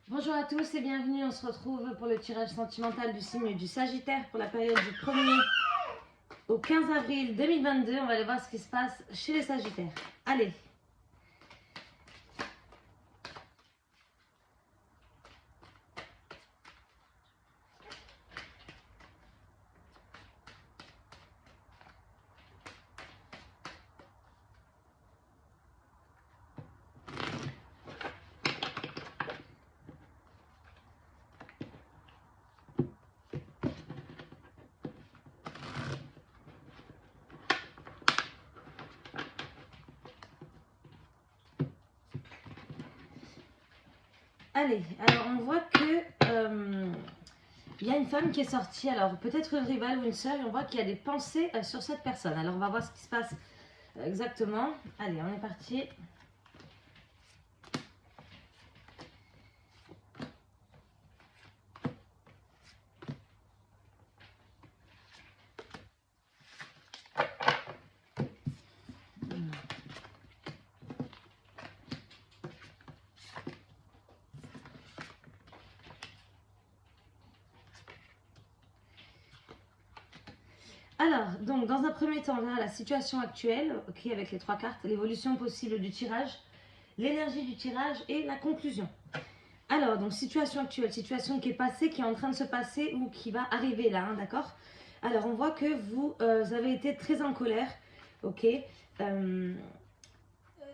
Bonjour à tous et bienvenue, on se retrouve pour le tirage sentimental du signe du Sagittaire pour la période du 1er au 15 avril 2022. On va aller voir ce qui se passe chez les Sagittaires. Allez! Allez, alors on voit que il y a une femme qui est sortie, alors peut-être une rivale ou une sœur, et on voit qu'il y a des pensées sur cette personne. Alors on va voir ce qui se passe exactement. Allez, on est parti. Alors, donc, dans un premier temps, on verra la situation actuelle, ok, avec les trois cartes, l'évolution possible du tirage, l'énergie du tirage et la conclusion. Alors, donc, situation actuelle, situation qui est passée, qui est en train de se passer ou qui va arriver là, hein, d'accord? Alors, on voit que vous avez été très en colère, ok,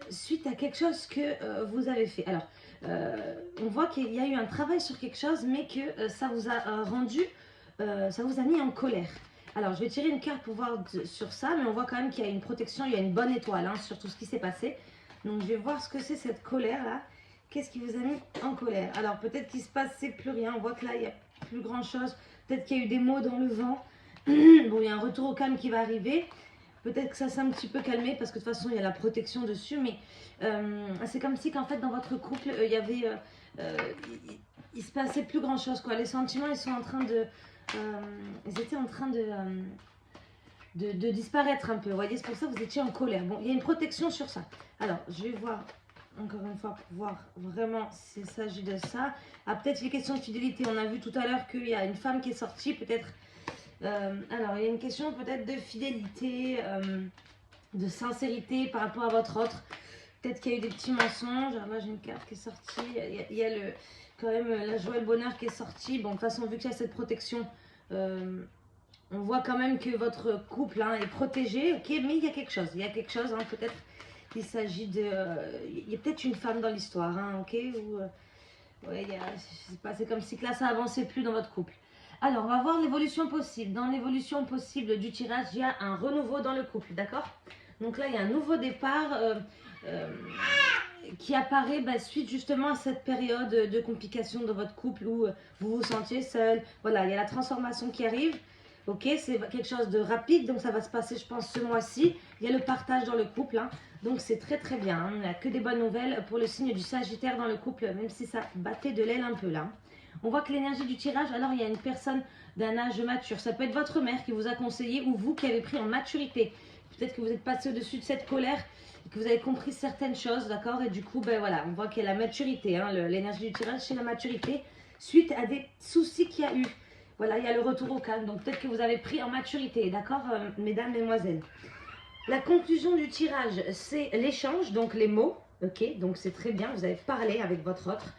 suite à quelque chose que vous avez fait. Alors, on voit qu'il y a eu un travail sur quelque chose, mais que ça vous a rendu, ça vous a mis en colère. Alors, je vais tirer une carte pour voir sur ça, mais on voit quand même qu'il y a une protection, il y a une bonne étoile hein, sur tout ce qui s'est passé. Donc, je vais voir ce que c'est cette colère-là. Qu'est-ce qui vous a mis en colère? Alors, peut-être qu'il se passait plus rien. On voit que là, il n'y a plus grand-chose. Peut-être qu'il y a eu des mots dans le vent. Bon, il y a un retour au calme qui va arriver. Peut-être que ça s'est un petit peu calmé parce que de toute façon, il y a la protection dessus. Mais c'est comme si qu'en fait, dans votre couple, il y avait... il se passait plus grand-chose, quoi. Les sentiments, ils sont en train de... ils étaient en train de disparaître un peu. Vous voyez, c'est pour ça que vous étiez en colère. Bon, il y a une protection sur ça. Alors, je vais voir, encore une fois, pour voir vraiment s'il s'agit de ça. Ah, peut-être les questions de fidélité. On a vu tout à l'heure qu'il y a une femme qui est sortie, peut-être... alors, il y a une question peut-être de fidélité, de sincérité par rapport à votre autre. Peut-être qu'il y a eu des petits mensonges. Alors là, j'ai une carte qui est sortie. Il y a le, quand même la joie et le bonheur qui est sorti. Bon, de toute façon, vu qu'il y a cette protection, on voit quand même que votre couple hein, est protégé. Ok, mais il y a quelque chose. Il y a quelque chose. Hein, peut-être qu'il s'agit de... il y a peut-être une femme dans l'histoire. Hein, ok, ou... ouais, c'est comme si que là, ça avançait plus dans votre couple. Alors, on va voir l'évolution possible. Dans l'évolution possible du tirage, il y a un renouveau dans le couple, d'accord? Donc là, il y a un nouveau départ qui apparaît suite justement à cette période de complications dans votre couple où vous vous sentiez seul. Voilà, il y a la transformation qui arrive. Ok, c'est quelque chose de rapide, donc ça va se passer, je pense, ce mois-ci. Il y a le partage dans le couple, hein, donc c'est très très bien. Hein. Il n'y a que des bonnes nouvelles pour le signe du Sagittaire dans le couple, même si ça battait de l'aile un peu là. On voit que l'énergie du tirage, alors il y a une personne d'un âge mature. Ça peut être votre mère qui vous a conseillé ou vous qui avez pris en maturité. Peut-être que vous êtes passé au-dessus de cette colère et que vous avez compris certaines choses, d'accord? Et du coup, ben voilà, on voit qu'il y a la maturité, hein, l'énergie du tirage, c'est la maturité suite à des soucis qu'il y a eu. Voilà, il y a le retour au calme. Donc peut-être que vous avez pris en maturité, d'accord, mesdames, mesdemoiselles. La conclusion du tirage, c'est l'échange, donc les mots. Ok, donc c'est très bien, vous avez parlé avec votre autre.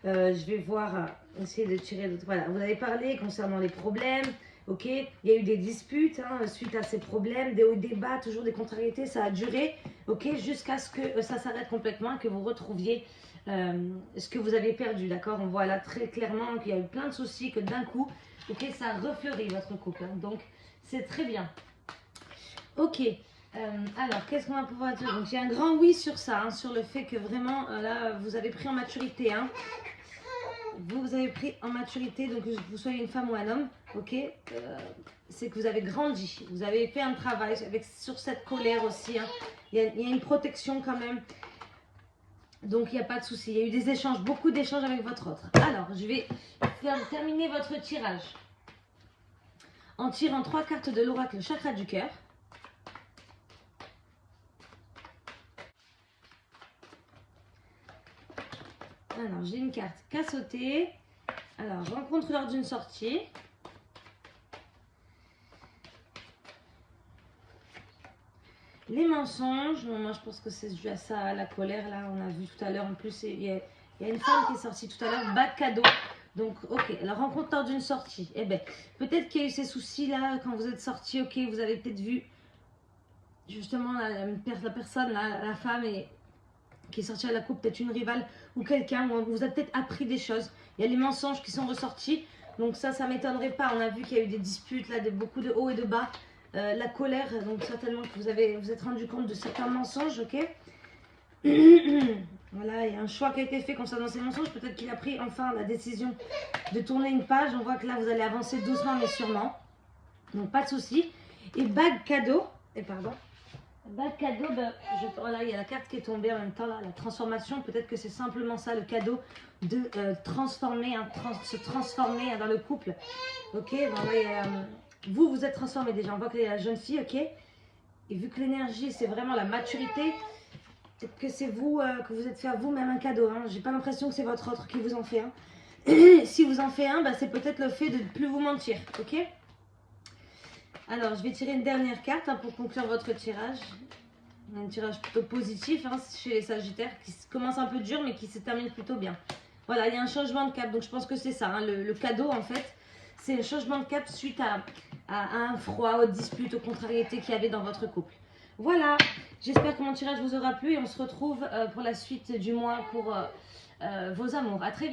Je vais voir, essayer de tirer d'autres. Voilà, vous avez parlé concernant les problèmes. Ok, il y a eu des disputes hein, suite à ces problèmes, des hauts débats, toujours des contrariétés. Ça a duré, ok, jusqu'à ce que ça s'arrête complètement, que vous retrouviez ce que vous avez perdu, d'accord? On voit là très clairement qu'il y a eu plein de soucis, que d'un coup, ok, ça a refleuri votre couple. Hein, donc, c'est très bien. Ok, alors qu'est-ce qu'on va pouvoir dire? Donc, il y a un grand oui sur ça, hein, sur le fait que vraiment, là, vous avez pris en maturité. Hein. Vous avez pris en maturité, donc que vous soyez une femme ou un homme, ok? C'est que vous avez grandi, vous avez fait un travail sur cette colère aussi. Hein. Il y a une protection quand même. Donc il n'y a pas de souci. Il y a eu des échanges, beaucoup d'échanges avec votre autre. Alors, je vais terminer votre tirage en tirant 3 cartes de l'oracle chakra du cœur. Alors, j'ai une carte qu'a sauté. Alors, rencontre lors d'une sortie. Les mensonges. Bon, moi, je pense que c'est dû à ça, à la colère. Là, on a vu tout à l'heure. En plus, il y a une femme qui est sortie tout à l'heure. Bac cadeau. Donc, ok. La rencontre lors d'une sortie. Eh bien, peut-être qu'il y a eu ces soucis-là quand vous êtes sortis. Ok, vous avez peut-être vu justement la personne, la femme qui est sortie à la coupe, peut-être une rivale ou quelqu'un, où vous avez peut-être appris des choses. Il y a les mensonges qui sont ressortis, donc ça m'étonnerait pas. On a vu qu'il y a eu des disputes, là, beaucoup de hauts et de bas. La colère, donc certainement que vous êtes rendu compte de certains mensonges, ok. Voilà, il y a un choix qui a été fait concernant ces mensonges. Peut-être qu'il a pris enfin la décision de tourner une page. On voit que là, vous allez avancer doucement mais sûrement. Donc, pas de souci. Et bague cadeau, et pardon. Bague cadeau, voilà, il y a la carte qui est tombée en même temps, là, la transformation. Peut-être que c'est simplement ça, le cadeau de transformer, se transformer dans le couple. Ok, bon, vous êtes transformé déjà. On voit qu'il y a la jeune fille, ok. Et vu que l'énergie, c'est vraiment la maturité, peut-être que c'est vous, que vous êtes fait à vous-même un cadeau. Hein. J'ai pas l'impression que c'est votre autre qui vous en fait un. Si vous en fait un, c'est peut-être le fait de ne plus vous mentir, ok. Alors, je vais tirer une dernière carte pour conclure votre tirage. Un tirage plutôt positif chez les Sagittaires, qui commence un peu dur, mais qui se termine plutôt bien. Voilà, il y a un changement de cap, donc je pense que c'est ça. Le cadeau, en fait, c'est un changement de cap suite à un froid, aux disputes, aux contrariétés qu'il y avait dans votre couple. Voilà, j'espère que mon tirage vous aura plu et on se retrouve pour la suite du mois pour vos amours. À très vite.